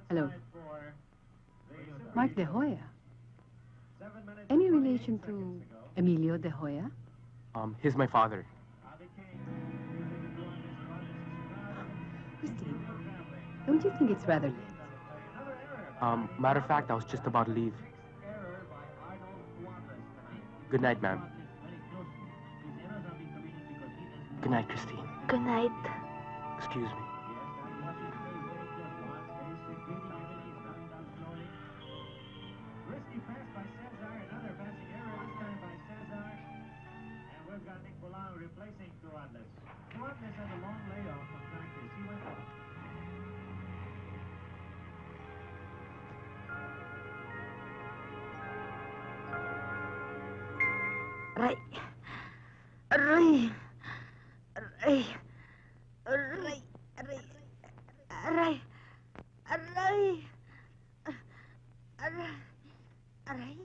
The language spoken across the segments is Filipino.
Hello. Mark De Hoya. Any relation to Emilio De Hoya? He's my father. Christine, don't you think it's rather late? Matter of fact, I was just about to leave. Good night, ma'am. Good night, Christine. Good night. Excuse me. Risky pass by Cesar, another passing error, this time by Cesar. And we've got Nick Polanco replacing Duartes. Duartes had a long layoff from practice. He went off. Aray. Aray. Aray. Aray. Aray. Aray. Aray. Aray. Aray. Aray.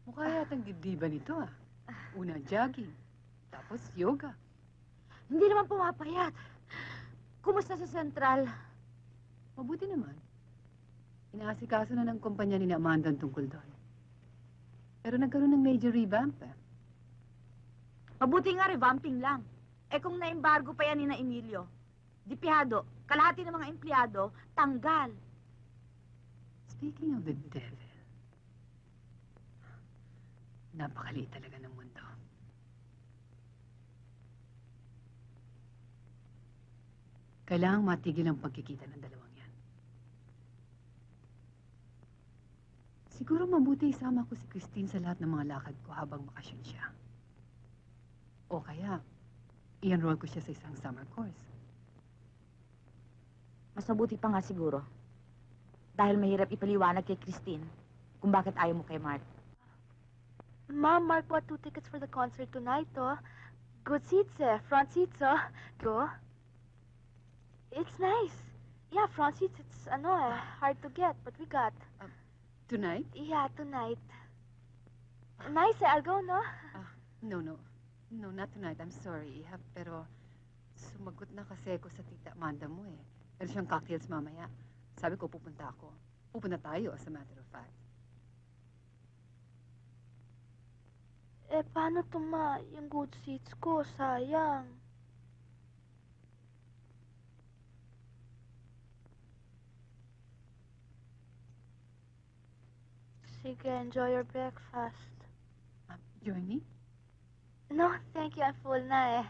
Mukha yatang dibdiba nito ah. Una jogging, tapos yoga. Hindi naman pumapayat. Kumusta sa Central? Mabuti naman. Inaasikaso na ng kumpanya ni Amanda ang tungkol doon. Pero nagkaroon ng major revamp eh. Mabuti nga revamping lang. Eh kung na-embargo pa yan ni na Emilio, dipihado, kalahati ng mga empleyado, tanggal. Speaking of the devil, napakaliit talaga ng mundo. Kailangang matigil ang pagkikita ng dalawang yan. Siguro mabuti isama ko si Christine sa lahat ng mga lakad ko habang bakasyon siya. O kaya, i-enroll ko siya sa isang summer course. Mas mabuti pa nga siguro. Dahil mahirap ipaliwanag kay Christine kung bakit ayaw mo kay Mark. Mom, Mark bought 2 tickets for the concert tonight, oh. Good seats, eh. Front seats, oh. Go. It's nice. Yeah, front seats, it's, hard to get, but we got. Tonight? Yeah, tonight. Nice, eh. I'll go, no? No. No, not tonight. I'm sorry, Ihap. Pero sumagot na kasi ako sa tita Amanda mo, eh. Meron siyang cocktails mamaya. Sabi ko, pupunta ako. Pupunta tayo, as a matter of fact. Eh, paano to, Ma? Yung good seats ko, sayang. Sige, enjoy your breakfast. Join me? No, thank you. I'm full na, eh.